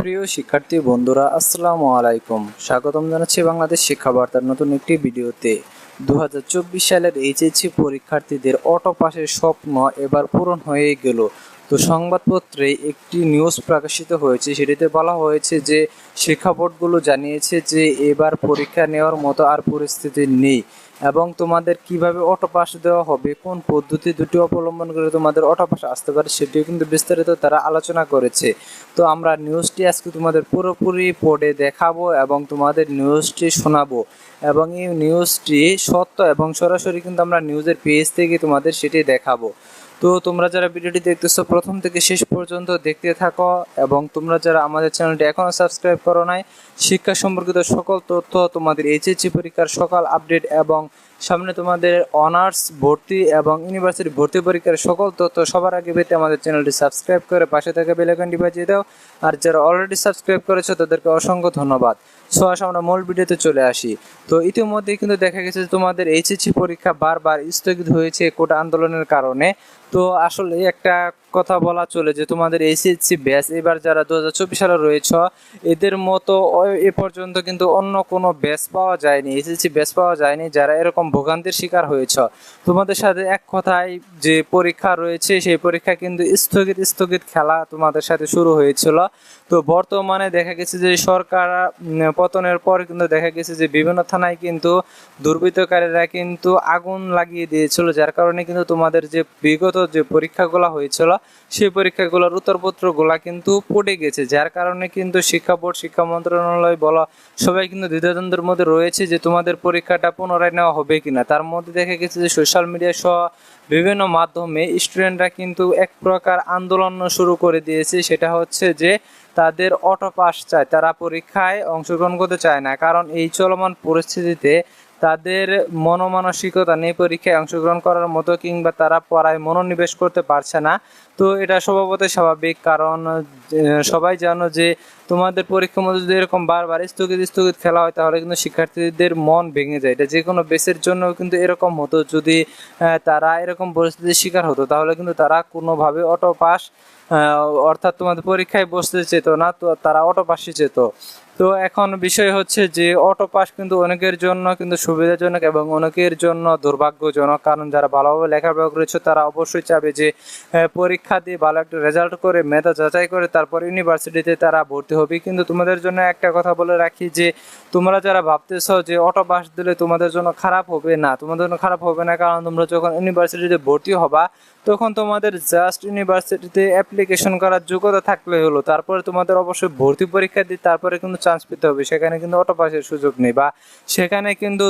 প্রিয় শিক্ষার্থী বন্ধুরা, আসসালামু আলাইকুম। স্বাগতম জানাচ্ছি বাংলাদেশ শিক্ষা বার্তার নতুন একটি ভিডিওতে। 2024 সালের এইচএসসি পরীক্ষার্থীদের অটো পাসের স্বপ্ন এবার পূরণ হয়ে গেল। তো সংবাদপত্রে একটি নিউজ প্রকাশিত হয়েছে, সেটিতে বলা হয়েছে যে শিক্ষা বোর্ডগুলো জানিয়েছে যে এবার পরীক্ষা নেওয়ার মতো আর পরিস্থিতি নেই এবং তোমাদের কিভাবে অটো পাস দেওয়া হবে, কোন পদ্ধতি দুটি অবলম্বন করে তোমাদের অটো পাস আসতে পারে সেটিও কিন্তু বিস্তারিত তারা আলোচনা করেছে। তো আমরা নিউজটি আজকে তোমাদের পুরোপুরি পড়ে দেখাবো এবং তোমাদের নিউজটি শোনাবো এবং এই নিউজটি সত্য এবং সরাসরি কিন্তু আমরা নিউজের পেজ থেকে তোমাদের সেটি দেখাবো। তো তোমরা যারা ভিডিওটি দেখতেছো প্রথম থেকে শেষ পর্যন্ত দেখতে থাকো এবং তোমরা যারা আমাদের চ্যানেলটি এখনও সাবস্ক্রাইব করো নাই, শিক্ষা সম্পর্কিত সকল তথ্য, তোমাদের এইচএসসি পরীক্ষার সকল আপডেট এবং সামনে তোমাদের অনার্স ভর্তি এবং ইউনিভার্সিটি ভর্তি পরীক্ষার সকল তথ্য সবার আগে পেতে আমাদের চ্যানেলটি সাবস্ক্রাইব করে পাশে থাকা বেল আইকনটি বাজিয়ে দাও। আর যারা অলরেডি সাবস্ক্রাইব করেছো তাদেরকে অসংখ্য ধন্যবাদ। সো আসো আমরা মূল ভিডিওতে চলে আসি। তো ইতিমধ্যে কিন্তু দেখা গেছে যে তোমাদের এইচএসসি পরীক্ষা বারবার স্থগিত হয়েছে কোটা আন্দোলনের কারণে। তো আসলে একটা কথা বলা চলে যে তোমাদের এইচএসসি ব্যাচ এবার যারা 2024 সালে রয়েছে এদের মতো এ পর্যন্ত কিন্তু অন্য কোনো ব্যাচ পাওয়া যায়নি, এইচএসসি ব্যাচ পাওয়া যায়নি যারা এরকম ভোগান্তির শিকার হয়েছ। তোমাদের সাথে এক কথায় যে পরীক্ষা রয়েছে সেই পরীক্ষা কিন্তু স্থগিত খেলা তোমাদের সাথে শুরু হয়েছিল। তো বর্তমানে দেখা গেছে যে সরকার পতনের পর কিন্তু দেখা গেছে যে বিভিন্ন থানায় কিন্তু দুর্বৃত্তকারীরা কিন্তু আগুন লাগিয়ে দিয়েছিল, যার কারণে কিন্তু তোমাদের যে বিগত যে পরীক্ষাগুলো হয়েছিল সেই পরীক্ষাগুলোর উত্তরপত্রগুলো কিন্তু পড়ে গেছে, যার কারণে কিন্তু শিক্ষা বোর্ড, শিক্ষা মন্ত্রণালয় বলা সবাই কিন্তু দ্বিধাদ্বন্দ্বের মধ্যে রয়েছে যে তোমাদের পরীক্ষাটা পুনরায় নেওয়া হবে কিনা। তার মধ্যে দেখা গেছে যে সোশ্যাল মিডিয়া সহ বিভিন্ন মাধ্যমে স্টুডেন্টরা কিন্তু এক প্রকার আন্দোলন শুরু করে দিয়েছে, সেটা হচ্ছে যে তাদের অটো পাস চায়, তারা পরীক্ষায় অংশগ্রহণ করতে চায় না, কারণ এই চলমান পরিস্থিতিতে তাদের মনমানসিকতা নেই পরীক্ষায় অংশগ্রহণ করার মতো, কিংবা তারা পড়ায় মনোনিবেশ করতে পারছে না। তো এটা স্বভাবতই স্বাভাবিক, কারণ সবাই জানো যে তোমাদের পরীক্ষার মধ্যে যদি এরকম বারবার স্থগিত খেলা হয় তাহলে কিন্তু শিক্ষার্থীদের মন ভেঙে যায়। এটা যে কোনো বেসের জন্য কিন্তু এরকম হতো, যদি তারা এরকম পরিস্থিতির শিকার হতো তাহলে কিন্তু তারা কোনোভাবে অটো পাস অর্থাৎ তোমাদের পরীক্ষায় বসতে চেত না, তো তারা অটো পাসই চেত। তো এখন বিষয় হচ্ছে যে অটো পাস কিন্তু অনেকের জন্য কিন্তু সুবিধাজনক এবং অনেকের জন্য দুর্ভাগ্যজনক, কারণ যারা ভালোভাবে লেখাপড়া করেছে তারা অবশ্যই চাবে যে পরীক্ষা দিয়ে ভালো একটা রেজাল্ট করে মেধা যাচাই করে তারপর ইউনিভার্সিটিতে তারা ভর্তি হবে। কিন্তু তোমাদের জন্য একটা কথা বলে রাখি যে তোমরা যারা ভাবতেছ যে অটো পাস দিলে তোমাদের জন্য খারাপ হবে, না, তোমাদের জন্য খারাপ হবে না, কারণ তোমরা যখন ইউনিভার্সিটিতে ভর্তি হবা তখন তোমাদের জাস্ট ইউনিভার্সিটিতে অ্যাপ্লিকেশন করার যোগ্যতা থাকলে হলো, তারপরে তোমাদের অবশ্যই ভর্তি পরীক্ষা দিয়ে তারপরে কিন্তু চান্স পেতে হবে। সেখানে কিন্তু অটো পাসের সুযোগ নেই, বা সেখানে কিন্তু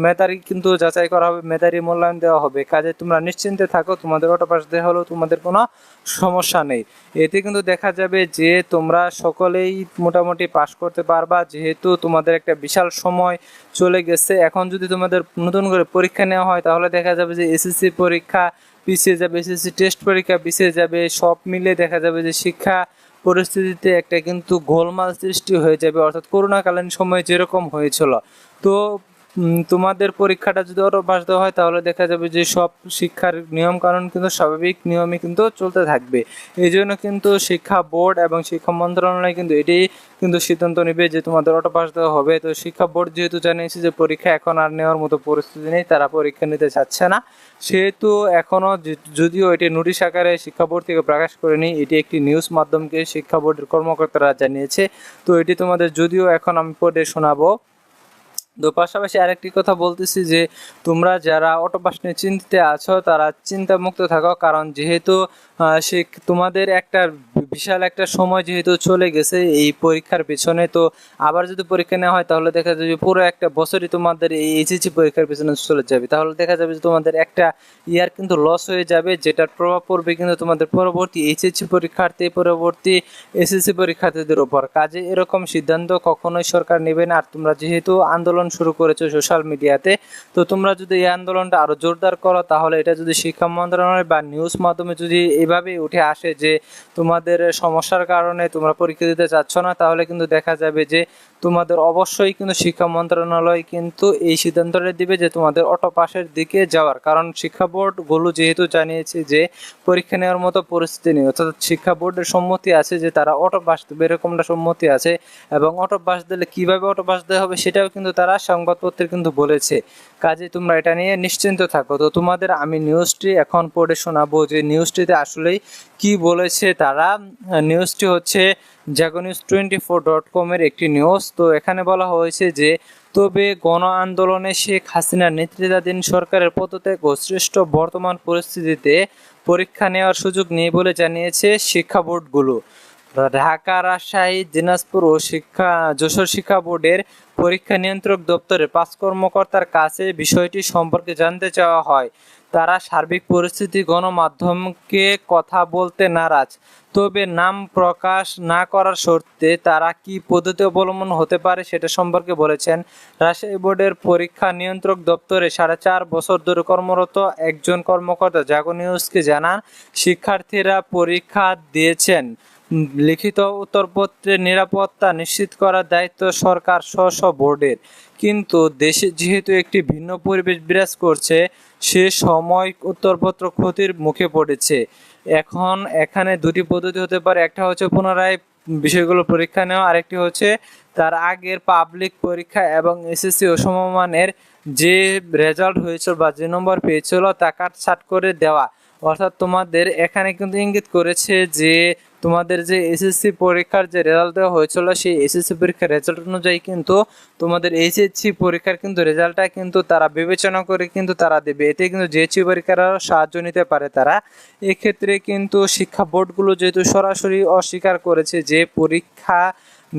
মেধারি কিন্তু যাচাই করা হবে, মেধারি মূল্যায়ন দেওয়া হবে। কাজে তোমরা নিশ্চিন্তে থাকো, তোমাদের অটো পাস দেওয়া হলেও তোমাদের কোনো সমস্যা নেই। এতে কিন্তু দেখা যাবে যে তোমরা সকলেই মোটামুটি পাস করতে পারবা, যেহেতু তোমাদের একটা বিশাল সময় চলে গেছে। এখন যদি তোমাদের নতুন করে পরীক্ষা নেওয়া হয় তাহলে দেখা যাবে যে এসএসসি পরীক্ষা পিছিয়ে যাবে, এসএসসি টেস্ট পরীক্ষা পিছিয়ে যাবে, সব মিলে দেখা যাবে যে শিক্ষা পরিস্থিতিতে একটা কিন্তু গোলমাল সৃষ্টি হয়ে যাবে, অর্থাৎ করোনাকালীন সময়ে যেরকম হয়েছিল। তো তোমাদের পরীক্ষাটা যদি অটো পাস দেওয়া হয় তাহলে দেখা যাবে যে সব শিক্ষার নিয়ম কানুন কিন্তু স্বাভাবিক নিয়মে কিন্তু চলতে থাকবে। এই জন্য কিন্তু শিক্ষা বোর্ড এবং শিক্ষা মন্ত্রণালয় কিন্তু এটাই কিন্তু সিদ্ধান্ত নেবে যে তোমাদের অটো পাস দেওয়া হবে। তো শিক্ষা বোর্ড যেহেতু জানিয়েছে যে পরীক্ষা এখন আর নেওয়ার মতো পরিস্থিতি নেই, তারা পরীক্ষা নিতে চাচ্ছে না, সেহেতু এখনও যদিও এটি নোটিশ আকারে শিক্ষা বোর্ড থেকে প্রকাশ করেনি, এটি একটি নিউজ মাধ্যমকে শিক্ষা বোর্ডের কর্মকর্তারা জানিয়েছে। তো এটি তোমাদের যদিও এখন আমি পড়ে শোনাবো। তো পাশাপাশি আরেকটি কথা বলতেছি যে তোমরা যারা অটো পাস নিয়ে চিন্তিত আছো তারা চিন্তামুক্ত থাকো, কারণ যেহেতু তোমাদের একটা বিশাল একটা সময় যেহেতু চলে গেছে এই পরীক্ষার পেছনে, তো আবার যদি পরীক্ষা নেওয়া হয় তাহলে দেখা যাবে পুরো একটা বছরই তোমাদের এই এইচএসসি পরীক্ষার পেছনে চলে যাবে। তাহলে দেখা যাবে যে তোমাদের একটা ইয়ার কিন্তু লস হয়ে যাবে, যেটার প্রভাব পড়বে কিন্তু তোমাদের পরবর্তী এইচএসসি পরীক্ষার্থী, পরবর্তী এসএসসি পরীক্ষার্থীদের উপর। কাজে এরকম সিদ্ধান্ত কখনোই সরকার নেবে না। আর তোমরা যেহেতু আন্দোলন শুরু করেছো সোশ্যাল মিডিয়াতে, তো তোমরা যদি এই আন্দোলনটা আরো জোরদার করো তাহলে এটা যদি শিক্ষা মন্ত্রণালয় বা নিউজ মাধ্যমে যদি এভাবে উঠে আসে যে তোমাদের তোমাদের সমস্যার কারণে তোমরা পরীক্ষা দিতে চাচ্ছ না, তাহলে কিন্তু দেখা যাবে যে তোমাদের অবশ্যই কিন্তু শিক্ষা মন্ত্রণালয় কিন্তু এই সিদ্ধান্তটা দিবে যে তোমাদের অটো পাসের দিকে যাওয়ার। কারণ শিক্ষা বোর্ডগুলো যেহেতু জানিয়েছে যে পরীক্ষা নেওয়ার মতো পরিস্থিতি নেই, অর্থাৎ শিক্ষা বোর্ডের সম্মতি আছে যে তারা অটো পাস দেবে, এরকমটা সম্মতি আছে। এবং অটো পাস দিলে কীভাবে অটো পাস দেওয়া হবে সেটাও কিন্তু তারা সংবাদপত্রে কিন্তু বলেছে। কাজে তোমরা এটা নিয়ে নিশ্চিন্ত থাকো। তো তোমাদের আমি নিউজটি এখন পড়ে শোনাবো যে নিউজটিতে আসলেই কি বলেছে তারা। নিউজটি হচ্ছে jagonews24.com এর একটি নিউজ। তো এখানে বলা হয়েছে যে তবে গণ আন্দোলনে শেখ হাসিনার নেতৃত্বাধীন সরকারের পদত্যাগ ও সৃষ্ট বর্তমান পরিস্থিতিতে পরীক্ষা নেওয়ার সুযোগ নেই বলে জানিয়েছে শিক্ষা বোর্ডগুলো। ঢাকা, রাজশাহী, দিনাজপুর ও যশোর শিক্ষা বোর্ডের পরীক্ষা নিয়ন্ত্রক দপ্তরের 5 কর্মকর্তার কাছে বিষয়টি সম্পর্কে জানতে চাওয়া হয়। তারা সার্বিক পরিস্থিতি গণমাধ্যমকে কথা বলতে নারাজ, তবে নাম প্রকাশ না করার শর্তে তারা কি পদ্ধতি অবলম্বন হতে পারে সেটা সম্পর্কে বলেছেন। রাজশাহী বোর্ডের পরীক্ষা নিয়ন্ত্রক দপ্তরে 4.5 বছর ধরে কর্মরত একজন কর্মকর্তা জাগো নিউজকে জানান, শিক্ষার্থীরা পরীক্ষা দিয়েছেন। লিখিত উত্তরপত্রের নিরাপত্তা নিশ্চিত করার দায়িত্ব সরকার স্ব বোর্ডের। কিন্তু দেশে যেহেতু একটি ভিন্ন পরিবেশ বিরাজ করছে, সে সময় উত্তরপত্র ক্ষতির মুখে পড়েছে। এখন এখানে দুটি পদ্ধতি হতে পারে, একটা হচ্ছে পুনরায় বিষয়গুলো পরীক্ষা নেওয়া, আরেকটি হচ্ছে তার আগের পাবলিক পরীক্ষা এবং এসএসসি ও সমমানের যে রেজাল্ট হয়েছিল বা যে নম্বর পেয়েছিল তা কাটছাট করে দেওয়া। অর্থাৎ তোমাদের এখানে কিন্তু ইঙ্গিত করেছে যে তোমাদের যে এসএসসি পরীক্ষার যে রেজাল্ট দেওয়া হয়েছিল সেই এসএসসি পরীক্ষার রেজাল্ট অনুযায়ী কিন্তু তোমাদের এইচএসসি পরীক্ষার কিন্তু রেজাল্টটা কিন্তু তারা বিবেচনা করে কিন্তু তারা দেবে। এতে কিন্তু জিএসসি পরীক্ষার সাহায্য নিতে পারে তারা। এক্ষেত্রে কিন্তু শিক্ষা বোর্ডগুলো যেহেতু সরাসরি অস্বীকার করেছে যে পরীক্ষা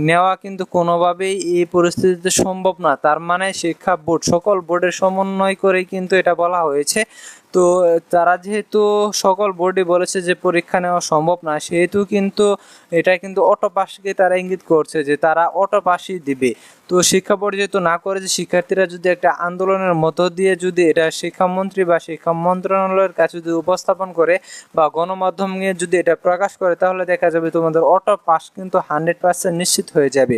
নেওয়া কিন্তু কোনোভাবেই এই পরিস্থিতিতে সম্ভব না, তার মানে শিক্ষা বোর্ড সকল বোর্ডের সমন্বয় করেই কিন্তু এটা বলা হয়েছে। তো তারা যেহেতু সকল বোর্ডই বলেছে যে পরীক্ষা নেওয়া সম্ভব না, সেহেতু কিন্তু এটা কিন্তু অটো পাসকে তারা ইঙ্গিত করছে যে তারা অটো পাসই দিবে। তো শিক্ষা বোর্ড যেহেতু না করেছে, শিক্ষার্থীরা যদি একটা আন্দোলনের মধ্য দিয়ে যদি এটা শিক্ষামন্ত্রী বা শিক্ষা মন্ত্রণালয়ের কাছে যদি উপস্থাপন করে বা গণমাধ্যম নিয়ে যদি এটা প্রকাশ করে, তাহলে দেখা যাবে তোমাদের অটো পাস কিন্তু 100% নিশ্চিত হয়ে যাবে।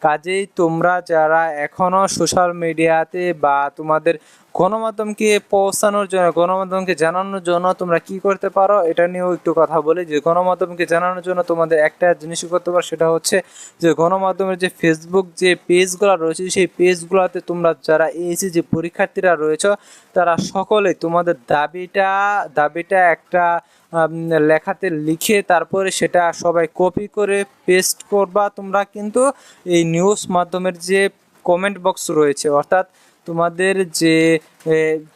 কাজেই তোমরা যারা এখনও সোশ্যাল মিডিয়াতে বা তোমাদের গণমাধ্যমকে পৌঁছানোর জন্য, গণমাধ্যমকে জানানোর জন্য তোমরা কি করতে পারো এটা নিয়েও একটু কথা বলি। যে গণমাধ্যমকে জানানোর জন্য তোমাদের একটা জিনিস করতে পারো, সেটা হচ্ছে যে গণমাধ্যমের যে ফেসবুক যে পেজগুলো রয়েছে সেই পেজগুলোতে তোমরা যারা এইচএসসি যে পরীক্ষার্থীরা রয়েছে তারা সকলে তোমাদের দাবিটা একটা লেখাতে লিখে তারপরে সেটা সবাই কপি করে পেস্ট করবা তোমরা কিন্তু এই নিউজ মাধ্যমের যে কমেন্ট বক্স রয়েছে, অর্থাৎ তোমাদের যে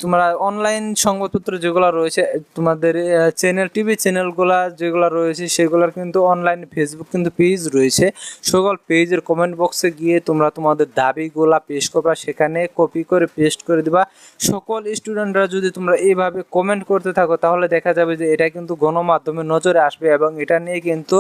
তোমরা অনলাইন সংবাদপত্র যেগুলো রয়েছে, তোমাদের চ্যানেল টিভি চ্যানেলগুলো যেগুলো রয়েছে সেগুলোর কিন্তু অনলাইন ফেসবুক কিন্তু পেজ রয়েছে। সকল পেজের কমেন্ট বক্সে গিয়ে তোমরা তোমাদের দাবিগুলা পেশ করবা, সেখানে কপি করে পেস্ট করে দিবা। সকল স্টুডেন্টরা যদি তোমরা এইভাবে কমেন্ট করতে থাকো তাহলে দেখা যাবে যে এটা কিন্তু গণমাধ্যমের নজরে আসবে এবং এটা নিয়ে কিন্তু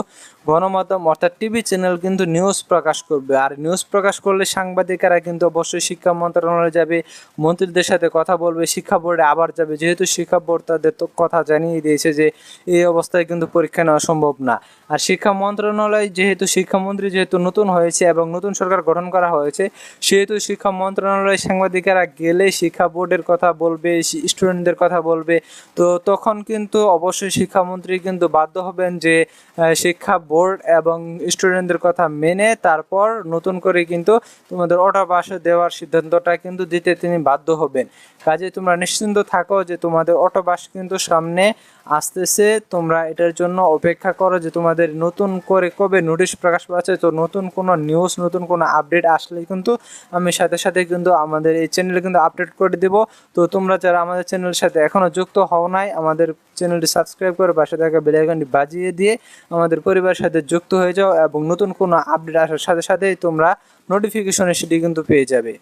গণমাধ্যম অর্থাৎ টিভি চ্যানেল কিন্তু নিউজ প্রকাশ করবে। আর নিউজ প্রকাশ করলে সাংবাদিকেরা কিন্তু অবশ্যই শিক্ষা মন্ত্রণালয়ে যাবে, মন্ত্রীদের সাথে কথা বলবে, শিক্ষা বোর্ডে আবার যাবে। যেহেতু শিক্ষা বোর্ড তাদের তো কথা জানিয়ে দিয়েছে যে এই অবস্থায় কিন্তু পরীক্ষা নেওয়া সম্ভব না। আর শিক্ষা মন্ত্রণালয় যেহেতু শিক্ষামন্ত্রী যেহেতু নতুন হয়েছে এবং নতুন সরকার গঠন করা হয়েছে, সেহেতু শিক্ষা মন্ত্রণালয় সাংবাদিকেরা গেলে শিক্ষা বোর্ডের কথা বলবে, স্টুডেন্টদের কথা বলবে। তো তখন কিন্তু অবশ্যই শিক্ষামন্ত্রী কিন্তু বাধ্য হবেন যে শিক্ষা বোর্ড এবং স্টুডেন্টদের কথা মেনে তারপর নতুন করে কিন্তু তোমাদের অটো পাসে দেওয়ার সিদ্ধান্তটা কিন্তু দিতে তিনি বাধ্য হবেন। কাজে তোমরা নিশ্চিন্ত থাকো যে তোমাদের অটো পাস কিন্তু সামনে আসতেছে। তোমরা এটার জন্য অপেক্ষা করো যে তোমাদের নতুন করে কবে নোটিশ প্রকাশ পাচ্ছে। তো নতুন কোনো নিউজ, নতুন কোনো আপডেট আসলে কিন্তু আমি সাথে সাথে কিন্তু আমাদের এই চ্যানেলে কিন্তু আপডেট করে দেব। তো তোমরা যারা আমাদের চ্যানেলের সাথে এখনও যুক্ত হও নাই, আমাদের চ্যানেলটি সাবস্ক্রাইব করে পাশে থাকা বেল আইকনটি বাজিয়ে দিয়ে আমাদের পরিবারের সাথে যুক্ত হয়ে যাও এবং নতুন কোনো আপডেট আসার সাথে সাথেই তোমরা নোটিফিকেশনে সেটি কিন্তু পেয়ে যাবে।